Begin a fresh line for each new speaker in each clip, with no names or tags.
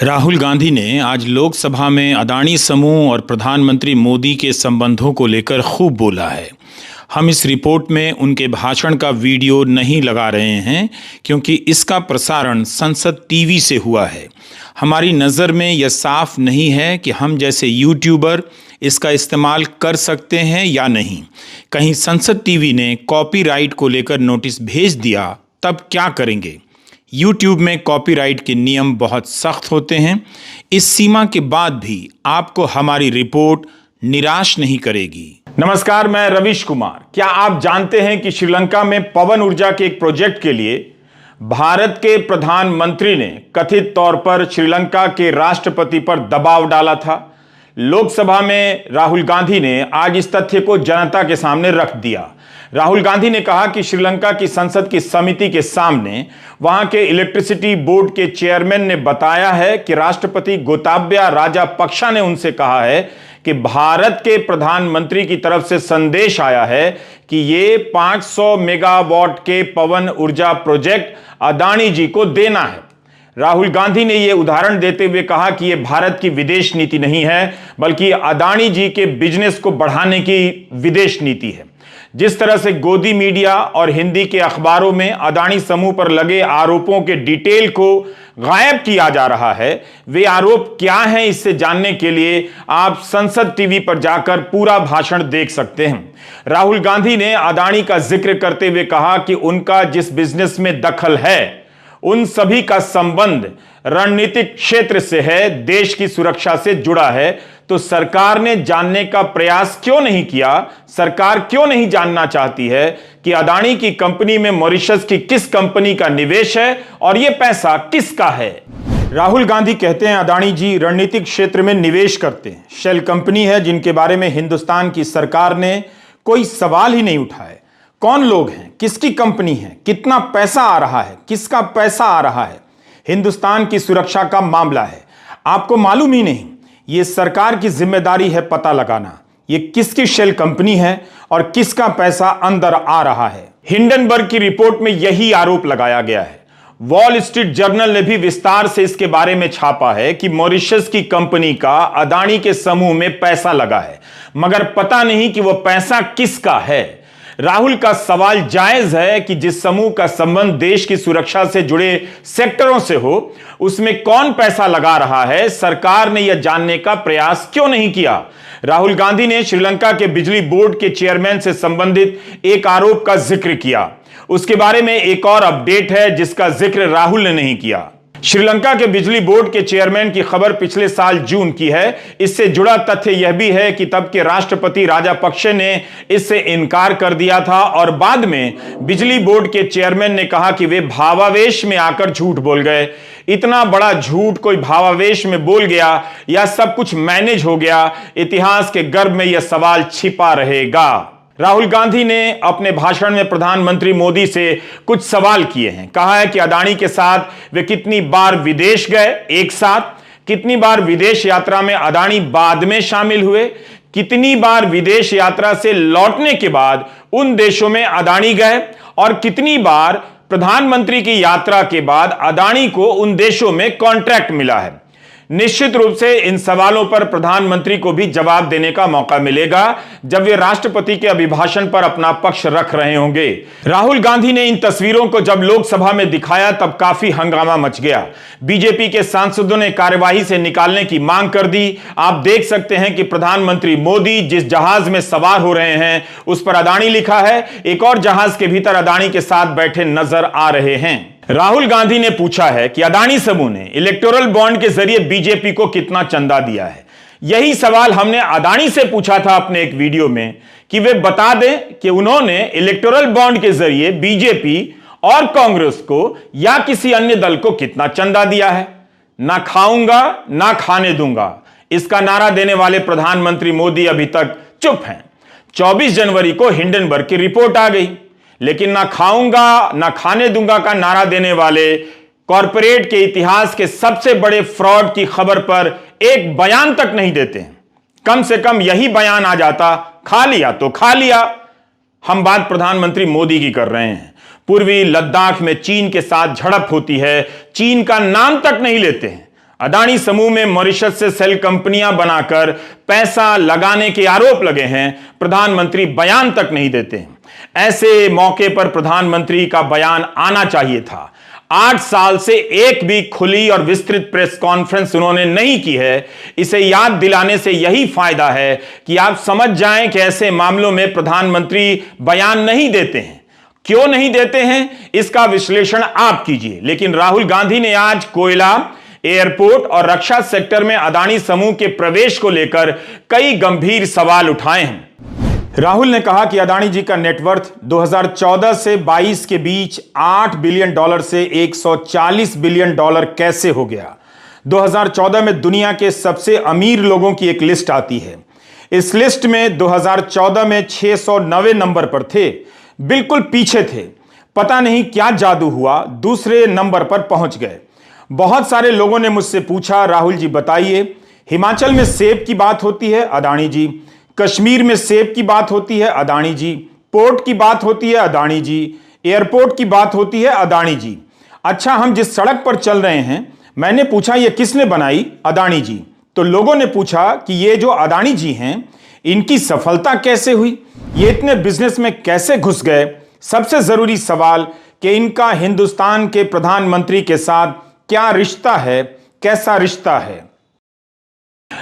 राहुल गांधी ने आज लोकसभा में अदानी समूह और प्रधानमंत्री मोदी के संबंधों को लेकर खूब बोला है। हम इस रिपोर्ट में उनके भाषण का वीडियो नहीं लगा रहे हैं क्योंकि इसका प्रसारण संसद टीवी से हुआ है। हमारी नज़र में यह साफ नहीं है कि हम जैसे यूट्यूबर इसका इस्तेमाल कर सकते हैं या नहीं। कहीं संसद टीवी ने कॉपीराइट को लेकर नोटिस भेज दिया तब क्या करेंगे? यूट्यूब में कॉपीराइट के नियम बहुत सख्त होते हैं। इस सीमा के बाद भी आपको हमारी रिपोर्ट निराश नहीं करेगी। नमस्कार, मैं रवीश कुमार। क्या आप जानते हैं कि श्रीलंका में पवन ऊर्जा के एक प्रोजेक्ट के लिए भारत के प्रधानमंत्री ने कथित तौर पर श्रीलंका के राष्ट्रपति पर दबाव डाला था? लोकसभा में राहुल गांधी ने आज इस तथ्य को जनता के सामने रख दिया। राहुल गांधी ने कहा कि श्रीलंका की संसद की समिति के सामने वहां के इलेक्ट्रिसिटी बोर्ड के चेयरमैन ने बताया है कि राष्ट्रपति गोताबाया राजपक्षा ने उनसे कहा है कि भारत के प्रधानमंत्री की तरफ से संदेश आया है कि ये 500 मेगावाट के पवन ऊर्जा प्रोजेक्ट अदानी जी को देना है। राहुल गांधी ने यह उदाहरण देते हुए कहा कि यह भारत की विदेश नीति नहीं है, बल्कि अदानी जी के बिजनेस को बढ़ाने की विदेश नीति है। जिस तरह से गोदी मीडिया और हिंदी के अखबारों में अदानी समूह पर लगे आरोपों के डिटेल को गायब किया जा रहा है, वे आरोप क्या हैं, इससे जानने के लिए आप संसद टीवी पर जाकर पूरा भाषण देख सकते हैं। राहुल गांधी ने अदानी का जिक्र करते हुए कहा कि उनका जिस बिजनेस में दखल है उन सभी का संबंध रणनीतिक क्षेत्र से है, देश की सुरक्षा से जुड़ा है। तो सरकार ने जानने का प्रयास क्यों नहीं किया? सरकार क्यों नहीं जानना चाहती है कि अदानी की कंपनी में मॉरिशस की किस कंपनी का निवेश है और यह पैसा किसका है? राहुल गांधी कहते हैं अदानी जी रणनीतिक क्षेत्र में निवेश करते हैं। शेल कंपनी है जिनके बारे में हिंदुस्तान की सरकार ने कोई सवाल ही नहीं उठाया। कौन लोग हैं, किसकी कंपनी है, कितना पैसा आ रहा है, किसका पैसा आ रहा है, हिंदुस्तान की सुरक्षा का मामला है। आपको मालूम ही नहीं। यह सरकार की जिम्मेदारी है पता लगाना ये किसकी शेल कंपनी है और किसका पैसा अंदर आ रहा है। हिंडनबर्ग की रिपोर्ट में यही आरोप लगाया गया है। वॉल स्ट्रीट जर्नल ने भी विस्तार से इसके बारे में छापा है कि मॉरिशस की कंपनी का अदानी के समूह में पैसा लगा है, मगर पता नहीं कि वह पैसा किसका है। राहुल का सवाल जायज है कि जिस समूह का संबंध देश की सुरक्षा से जुड़े सेक्टरों से हो, उसमें कौन पैसा लगा रहा है, सरकार ने यह जानने का प्रयास क्यों नहीं किया? राहुल गांधी ने श्रीलंका के बिजली बोर्ड के चेयरमैन से संबंधित एक आरोप का जिक्र किया। उसके बारे में एक और अपडेट है जिसका जिक्र राहुल ने नहीं किया। श्रीलंका के बिजली बोर्ड के चेयरमैन की खबर पिछले साल जून की है। इससे जुड़ा तथ्य यह भी है कि तब के राष्ट्रपति राजपक्षे ने इससे इनकार कर दिया था और बाद में बिजली बोर्ड के चेयरमैन ने कहा कि वे भावावेश में आकर झूठ बोल गए। इतना बड़ा झूठ कोई भावावेश में बोल गया या सब कुछ मैनेज हो गया? इतिहास के गर्भ में यह सवाल छिपा रहेगा। राहुल गांधी ने अपने भाषण में प्रधानमंत्री मोदी से कुछ सवाल किए हैं। कहा है कि अदानी के साथ वे कितनी बार विदेश गए एक साथ, कितनी बार विदेश यात्रा में अदानी बाद में शामिल हुए, कितनी बार विदेश यात्रा से लौटने के बाद उन देशों में अदानी गए और कितनी बार प्रधानमंत्री की यात्रा के बाद अदानी को उन देशों में कॉन्ट्रैक्ट मिला है। निश्चित रूप से इन सवालों पर प्रधानमंत्री को भी जवाब देने का मौका मिलेगा जब वे राष्ट्रपति के अभिभाषण पर अपना पक्ष रख रहे होंगे। राहुल गांधी ने इन तस्वीरों को जब लोकसभा में दिखाया तब काफी हंगामा मच गया। बीजेपी के सांसदों ने कार्यवाही से निकालने की मांग कर दी। आप देख सकते हैं कि प्रधानमंत्री मोदी जिस जहाज में सवार हो रहे हैं उस पर अदानी लिखा है, एक और जहाज के भीतर अदानी के साथ बैठे नजर आ रहे हैं। राहुल गांधी ने पूछा है कि अदानी समूह ने इलेक्टोरल बॉन्ड के जरिए बीजेपी को कितना चंदा दिया है। यही सवाल हमने अदानी से पूछा था अपने एक वीडियो में कि वे बता दें कि उन्होंने इलेक्टोरल बॉन्ड के जरिए बीजेपी और कांग्रेस को या किसी अन्य दल को कितना चंदा दिया है। ना खाऊंगा ना खाने दूंगा, इसका नारा देने वाले प्रधानमंत्री मोदी अभी तक चुप हैं। 24 जनवरी को हिंडनबर्ग की रिपोर्ट आ गई, लेकिन ना खाऊंगा ना खाने दूंगा का नारा देने वाले कॉरपोरेट के इतिहास के सबसे बड़े फ्रॉड की खबर पर एक बयान तक नहीं देते हैं। कम से कम यही बयान आ जाता, खा लिया तो खा लिया। हम बात प्रधानमंत्री मोदी की कर रहे हैं। पूर्वी लद्दाख में चीन के साथ झड़प होती है, चीन का नाम तक नहीं लेते हैं। अदानी समूह में मॉरिशस से सेल कंपनियां बनाकर पैसा लगाने के आरोप लगे हैं, प्रधानमंत्री बयान तक नहीं देते हैं। ऐसे मौके पर प्रधानमंत्री का बयान आना चाहिए था। 8 साल से एक भी खुली और विस्तृत प्रेस कॉन्फ्रेंस उन्होंने नहीं की है। इसे याद दिलाने से यही फायदा है कि आप समझ जाएं कि ऐसे मामलों में प्रधानमंत्री बयान नहीं देते हैं। क्यों नहीं देते हैं, इसका विश्लेषण आप कीजिए। लेकिन राहुल गांधी ने आज कोयला, एयरपोर्ट और रक्षा सेक्टर में अदानी समूह के प्रवेश को लेकर कई गंभीर सवाल उठाए हैं। राहुल ने कहा कि अदानी जी का नेटवर्थ 2014 से 22 के बीच 8 बिलियन डॉलर से 140 बिलियन डॉलर कैसे हो गया। 2014 में दुनिया के सबसे अमीर लोगों की एक लिस्ट आती है। इस लिस्ट में 2014 में 690 नंबर पर थे, बिल्कुल पीछे थे। पता नहीं क्या जादू हुआ, दूसरे नंबर पर पहुंच गए। बहुत सारे लोगों ने मुझसे पूछा, राहुल जी बताइए, हिमाचल में सेब की बात होती है, अदानी जी। कश्मीर में सेब की बात होती है, अदानी जी। पोर्ट की बात होती है, अदानी जी। एयरपोर्ट की बात होती है, अदानी जी। अच्छा, हम जिस सड़क पर चल रहे हैं, मैंने पूछा ये किसने बनाई, अदानी जी। तो लोगों ने पूछा कि ये जो अदानी जी हैं, इनकी सफलता कैसे हुई, ये इतने बिजनेस में कैसे घुस गए। सबसे जरूरी सवाल कि इनका हिंदुस्तान के प्रधानमंत्री के साथ क्या रिश्ता है, कैसा रिश्ता है।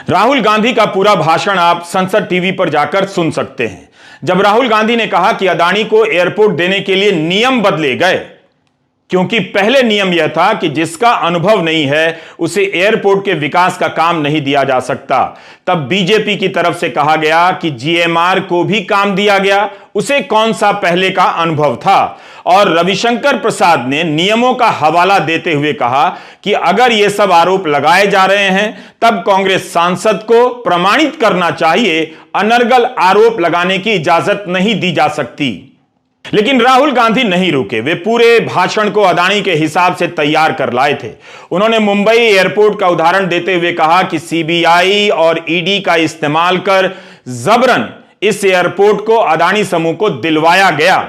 राहुल गांधी का पूरा भाषण आप संसद टीवी पर जाकर सुन सकते हैं। जब राहुल गांधी ने कहा कि अदानी को एयरपोर्ट देने के लिए नियम बदले गए, क्योंकि पहले नियम यह था कि जिसका अनुभव नहीं है उसे एयरपोर्ट के विकास का काम नहीं दिया जा सकता। तब बीजेपी की तरफ से कहा गया कि जीएमआर को भी काम दिया गया, उसे कौन सा पहले का अनुभव था। और रविशंकर प्रसाद ने नियमों का हवाला देते हुए कहा कि अगर यह सब आरोप लगाए जा रहे हैं तब कांग्रेस सांसद को प्रमाणित करना चाहिए, अनर्गल आरोप लगाने की इजाजत नहीं दी जा सकती। लेकिन राहुल गांधी नहीं रुके। वे पूरे भाषण को अदानी के हिसाब से तैयार कर लाए थे। उन्होंने मुंबई एयरपोर्ट का उदाहरण देते हुए कहा कि सीबीआई और ईडी का इस्तेमाल कर जबरन इस एयरपोर्ट को अदानी समूह को दिलवाया गया।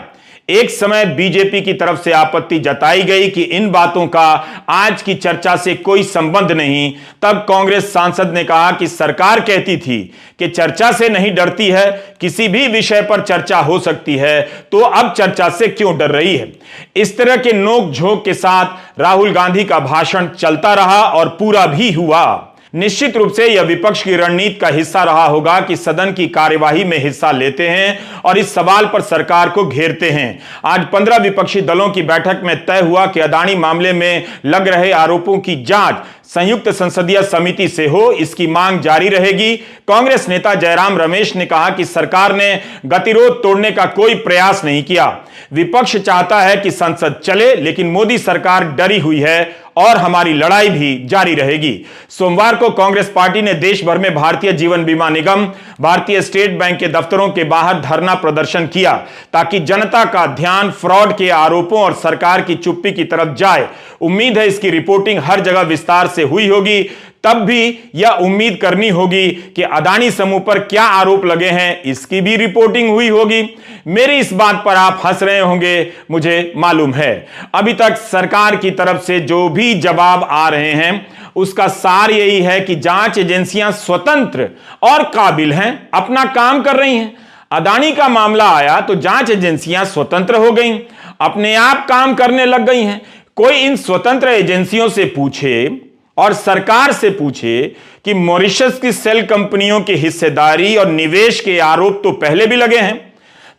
एक समय बीजेपी की तरफ से आपत्ति जताई गई कि इन बातों का आज की चर्चा से कोई संबंध नहीं। तब कांग्रेस सांसद ने कहा कि सरकार कहती थी कि चर्चा से नहीं डरती है, किसी भी विषय पर चर्चा हो सकती है, तो अब चर्चा से क्यों डर रही है। इस तरह के नोक झोंक के साथ राहुल गांधी का भाषण चलता रहा और पूरा भी हुआ। निश्चित रूप से यह विपक्ष की रणनीति का हिस्सा रहा होगा कि सदन की कार्यवाही में हिस्सा लेते हैं और इस सवाल पर सरकार को घेरते हैं। आज 15 विपक्षी दलों की बैठक में तय हुआ कि अदानी मामले में लग रहे आरोपों की जांच संयुक्त संसदीय समिति से हो, इसकी मांग जारी रहेगी। कांग्रेस नेता जयराम रमेश ने कहा कि सरकार ने गतिरोध तोड़ने का कोई प्रयास नहीं किया। विपक्ष चाहता है कि संसद चले, लेकिन मोदी सरकार डरी हुई है और हमारी लड़ाई भी जारी रहेगी। सोमवार को कांग्रेस पार्टी ने देश भर में भारतीय जीवन बीमा निगम, भारतीय स्टेट बैंक के दफ्तरों के बाहर धरना प्रदर्शन किया ताकि जनता का ध्यान फ्रॉड के आरोपों और सरकार की चुप्पी की तरफ जाए। उम्मीद है इसकी रिपोर्टिंग हर जगह विस्तार से हुई होगी। तब भी यह उम्मीद करनी होगी कि अदानी समूह पर क्या आरोप लगे हैं, इसकी भी रिपोर्टिंग हुई होगी। मेरी इस बात पर आप हंस रहे होंगे, मुझे मालूम है। अभी तक सरकार की तरफ से जो भी जवाब आ रहे हैं उसका सार यही है कि जांच एजेंसियां स्वतंत्र और काबिल हैं, अपना काम कर रही हैं। अदानी का मामला आया तो जांच एजेंसियां स्वतंत्र हो गई, अपने आप काम करने लग गई हैं। कोई इन स्वतंत्र एजेंसियों से पूछे और सरकार से पूछे कि मॉरिशस की सेल कंपनियों की हिस्सेदारी और निवेश के आरोप तो पहले भी लगे हैं,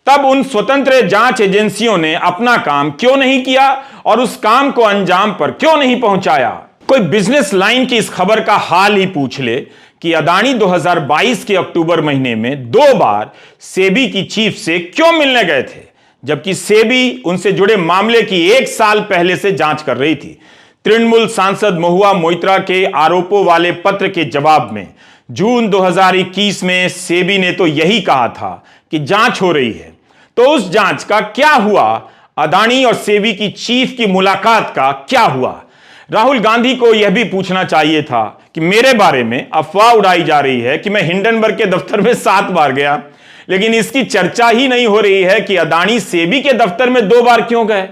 तब उन स्वतंत्र जांच एजेंसियों ने अपना काम क्यों नहीं किया और उस काम को अंजाम पर क्यों नहीं पहुंचाया। कोई बिजनेस लाइन की इस खबर का हाल ही पूछ ले कि अदानी 2022 के अक्टूबर महीने में 2 बार सेबी की चीफ से क्यों मिलने गए थे, जबकि सेबी उनसे जुड़े मामले की 1 साल पहले से जांच कर रही थी। तृणमूल सांसद महुआ मोइत्रा के आरोपों वाले पत्र के जवाब में जून 2021 में सेबी ने तो यही कहा था कि जांच हो रही है। तो उस जांच का क्या हुआ? अदानी और सेबी की चीफ की मुलाकात का क्या हुआ? राहुल गांधी को यह भी पूछना चाहिए था कि मेरे बारे में अफवाह उड़ाई जा रही है कि मैं हिंडनबर्ग के दफ्तर में 7 बार गया, लेकिन इसकी चर्चा ही नहीं हो रही है कि अदानी सेबी के दफ्तर में 2 बार क्यों गए।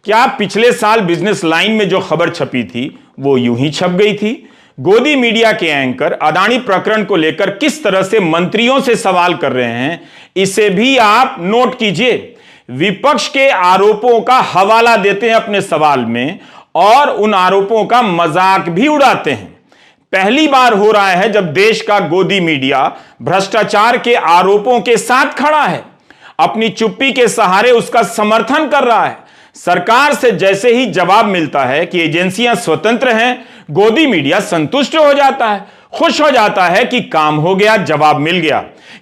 क्या पिछले साल बिजनेस लाइन में जो खबर छपी थी वो यूं ही छप गई थी? गोदी मीडिया के एंकर अदानी प्रकरण को लेकर किस तरह से मंत्रियों से सवाल कर रहे हैं, इसे भी आप नोट कीजिए। विपक्ष के आरोपों का हवाला देते हैं अपने सवाल में और उन आरोपों का मजाक भी उड़ाते हैं। पहली बार हो रहा है जब देश का गोदी मीडिया भ्रष्टाचार के आरोपों के साथ खड़ा है, अपनी चुप्पी के सहारे उसका समर्थन कर रहा है। सरकार से जैसे ही जवाब मिलता है कि एजेंसियां स्वतंत्र हैं, गोदी मीडिया संतुष्ट हो जाता है, खुश हो जाता है कि काम हो गया, जवाब मिल गया।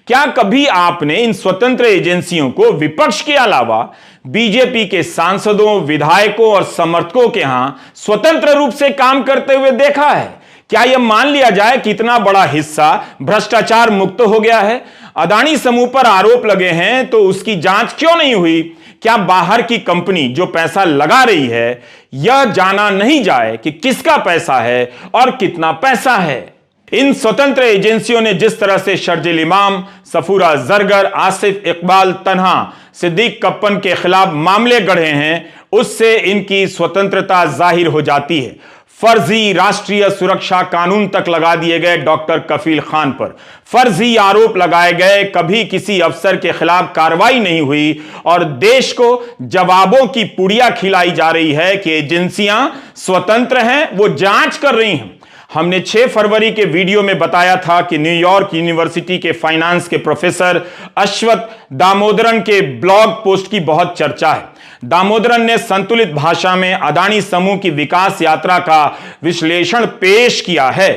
क्या कभी आपने इन स्वतंत्र एजेंसियों को विपक्ष के अलावा बीजेपी के सांसदों, विधायकों और समर्थकों के यहां स्वतंत्र रूप से काम करते हुए देखा है? क्या यह मान लिया जाए कि इतना बड़ा हिस्सा भ्रष्टाचार मुक्त हो गया है? अदानी समूह पर आरोप लगे हैं तो उसकी जांच क्यों नहीं हुई? क्या बाहर की कंपनी जो पैसा लगा रही है, यह जाना नहीं जाए कि किसका पैसा है और कितना पैसा है? इन स्वतंत्र एजेंसियों ने जिस तरह से शर्जील इमाम, सफूरा जरगर, आसिफ इकबाल तन्हा, सिद्दीक कप्पन के खिलाफ मामले गढ़े हैं, उससे इनकी स्वतंत्रता जाहिर हो जाती है। फर्जी राष्ट्रीय सुरक्षा कानून तक लगा दिए गए डॉक्टर कफील खान पर, फर्जी आरोप लगाए गए, कभी किसी अफसर के खिलाफ कार्रवाई नहीं हुई और देश को जवाबों की पुड़िया खिलाई जा रही है कि एजेंसियां स्वतंत्र हैं, वो जांच कर रही हैं। हमने 6 फरवरी के वीडियो में बताया था कि न्यूयॉर्क यूनिवर्सिटी के फाइनेंस के प्रोफेसर अश्वथ दामोदरन के ब्लॉग पोस्ट की बहुत चर्चा है। दामोदरन ने संतुलित भाषा में अदानी समूह की विकास यात्रा का विश्लेषण पेश किया है।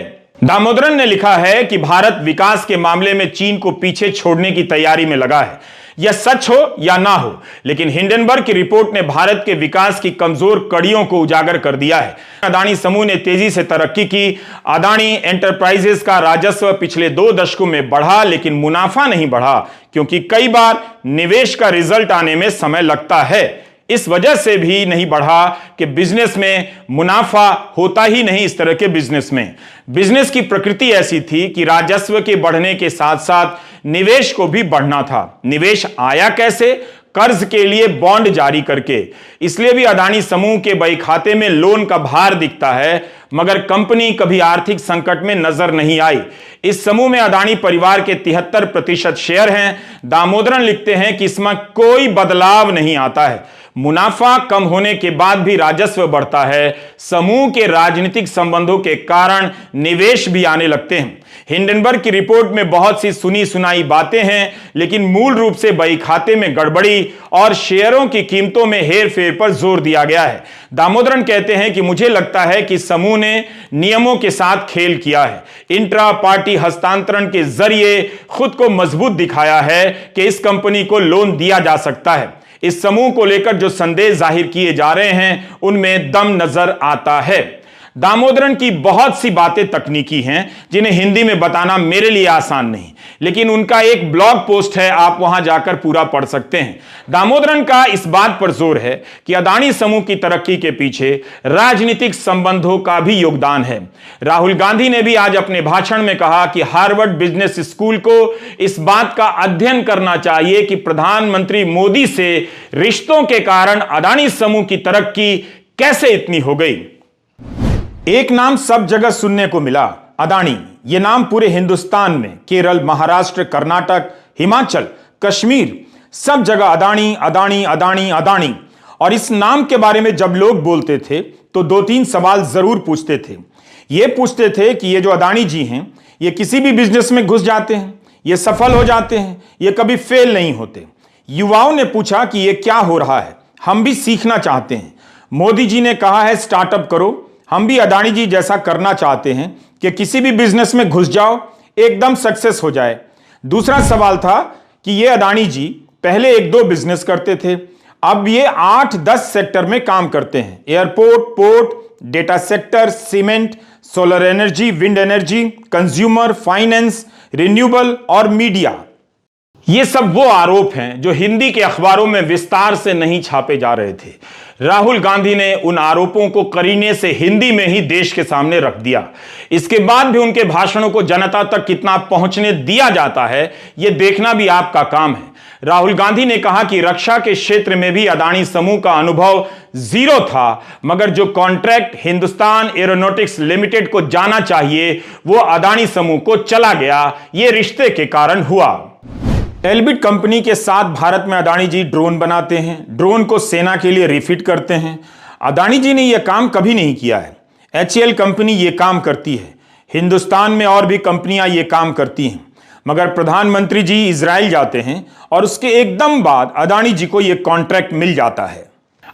दामोदरन ने लिखा है कि भारत विकास के मामले में चीन को पीछे छोड़ने की तैयारी में लगा है। यह सच हो या ना हो, लेकिन हिंडनबर्ग की रिपोर्ट ने भारत के विकास की कमजोर कड़ियों को उजागर कर दिया है। अदानी समूह ने तेजी से तरक्की की। अदानी एंटरप्राइजेस का राजस्व पिछले 2 दशकों में बढ़ा, लेकिन मुनाफा नहीं बढ़ा, क्योंकि कई बार निवेश का रिजल्ट आने में समय लगता है। इस वजह से भी नहीं बढ़ा कि बिजनेस में मुनाफा होता ही नहीं। इस तरह के बिजनेस में बिजनेस की प्रकृति ऐसी थी कि राजस्व के बढ़ने के साथ साथ निवेश को भी बढ़ना था। निवेश आया कैसे? कर्ज के लिए बॉन्ड जारी करके। इसलिए भी अदानी समूह के बही खाते में लोन का भार दिखता है, मगर कंपनी कभी आर्थिक संकट में नजर नहीं आई। इस समूह में अदानी परिवार के 73% शेयर हैं। दामोदरन लिखते हैं कि इसमें कोई बदलाव नहीं आता है। मुनाफा कम होने के बाद भी राजस्व बढ़ता है। समूह के राजनीतिक संबंधों के कारण निवेश भी आने लगते हैं। हिंडनबर्ग की रिपोर्ट में बहुत सी सुनी सुनाई बातें हैं, लेकिन मूल रूप से बही खाते में गड़बड़ी और शेयरों की कीमतों में हेरफेर पर जोर दिया गया है। दामोदरन कहते हैं कि मुझे लगता है कि समूह ने नियमों के साथ खेल किया है। इंट्रा पार्टी हस्तांतरण के जरिए खुद को मजबूत दिखाया है कि इस कंपनी को लोन दिया जा सकता है। इस समूह को लेकर जो संदेश जाहिर किए जा रहे हैं, उनमें दम नजर आता है। दामोदरन की बहुत सी बातें तकनीकी हैं जिन्हें हिंदी में बताना मेरे लिए आसान नहीं, लेकिन उनका एक ब्लॉग पोस्ट है, आप वहां जाकर पूरा पढ़ सकते हैं। दामोदरन का इस बात पर जोर है कि अदानी समूह की तरक्की के पीछे राजनीतिक संबंधों का भी योगदान है। राहुल गांधी ने भी आज अपने भाषण में कहा कि हार्वर्ड बिजनेस स्कूल को इस बात का अध्ययन करना चाहिए कि प्रधानमंत्री मोदी से रिश्तों के कारण अदानी समूह की तरक्की कैसे इतनी हो गई। एक नाम सब जगह सुनने को मिला, अदानी। यह नाम पूरे हिंदुस्तान में केरल, महाराष्ट्र, कर्नाटक, हिमाचल, कश्मीर, सब जगह अदानी अदानी अदानी अदानी। और इस नाम के बारे में जब लोग बोलते थे तो 2-3 सवाल जरूर पूछते थे। ये पूछते थे कि ये जो अदानी जी हैं, ये किसी भी बिजनेस में घुस जाते हैं, ये सफल हो जाते हैं, ये कभी फेल नहीं होते। युवाओं ने पूछा कि ये क्या हो रहा है, हम भी सीखना चाहते हैं। मोदी जी ने कहा है स्टार्टअप करो, हम भी अदानी जी जैसा करना चाहते हैं कि किसी भी बिजनेस में घुस जाओ, एकदम सक्सेस हो जाए। दूसरा सवाल था कि ये अदानी जी पहले 1-2 बिजनेस करते थे, अब ये 8-10 सेक्टर में काम करते हैं। Airport, port, data sector, cement, solar energy, wind energy, consumer, finance, renewable और मीडिया। ये सब वो आरोप हैं जो हिंदी के अखबारों में विस्तार से नहीं छापे जा रहे थे, राहुल गांधी ने उन आरोपों को करीने से हिंदी में ही देश के सामने रख दिया। इसके बाद भी उनके भाषणों को जनता तक कितना पहुंचने दिया जाता है, यह देखना भी आपका काम है। राहुल गांधी ने कहा कि रक्षा के क्षेत्र में भी अदानी समूह का अनुभव जीरो था, मगर जो कॉन्ट्रैक्ट हिंदुस्तान एरोनॉटिक्स लिमिटेड को जाना चाहिए वो अदानी समूह को चला गया। यह रिश्ते के कारण हुआ। एल्बिट कंपनी के साथ भारत में अदानी जी ड्रोन बनाते हैं, ड्रोन को सेना के लिए रिफिट करते हैं। अदानी जी ने यह काम कभी नहीं किया है। HAL कंपनी यह काम करती है, हिंदुस्तान में और भी कंपनियां यह काम करती हैं। मगर प्रधानमंत्री जी इजराइल जाते हैं और उसके एकदम बाद अदानी जी को यह कॉन्ट्रैक्ट मिल जाता है।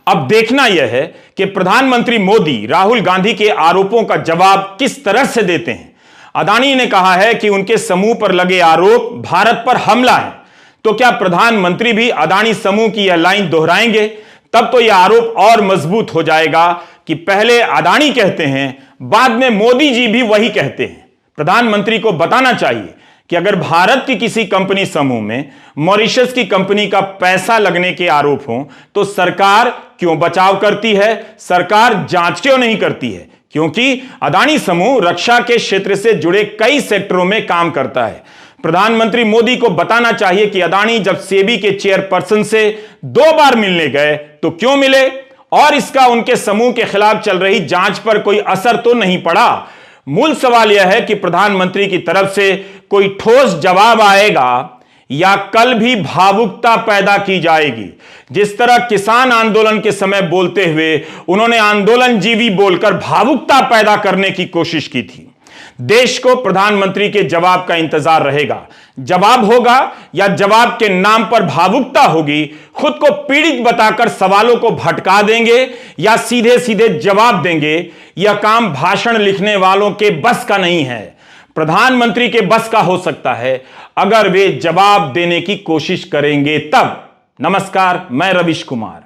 अब देखना यह है कि प्रधानमंत्री मोदी राहुल गांधी के आरोपों का जवाब किस तरह से देते हैं। अदानी ने कहा है कि उनके समूह पर लगे आरोप भारत पर हमला है, तो क्या प्रधानमंत्री भी अदानी समूह की यह लाइन दोहराएंगे? तब तो यह आरोप और मजबूत हो जाएगा कि पहले अदानी कहते हैं, बाद में मोदी जी भी वही कहते हैं। प्रधानमंत्री को बताना चाहिए कि अगर भारत की किसी कंपनी समूह में मॉरिशस की कंपनी का पैसा लगने के आरोप हों तो सरकार क्यों बचाव करती है, सरकार जांच क्यों नहीं करती है? क्योंकि अदानी समूह रक्षा के क्षेत्र से जुड़े कई सेक्टरों में काम करता है। प्रधानमंत्री मोदी को बताना चाहिए कि अदानी जब सेबी के चेयरपर्सन से 2 बार मिलने गए तो क्यों मिले और इसका उनके समूह के खिलाफ चल रही जांच पर कोई असर तो नहीं पड़ा। मूल सवाल यह है कि प्रधानमंत्री की तरफ से कोई ठोस जवाब आएगा या कल भी भावुकता पैदा की जाएगी। जिस तरह किसान आंदोलन के समय बोलते हुए उन्होंने आंदोलन जीवी बोलकर भावुकता पैदा करने की कोशिश की थी। देश को प्रधानमंत्री के जवाब का इंतजार रहेगा। जवाब होगा या जवाब के नाम पर भावुकता होगी, खुद को पीड़ित बताकर सवालों को भटका देंगे या सीधे सीधे जवाब देंगे। यह काम भाषण लिखने वालों के बस का नहीं है, प्रधानमंत्री के बस का हो सकता है अगर वे जवाब देने की कोशिश करेंगे तब। नमस्कार, मैं रविश कुमार।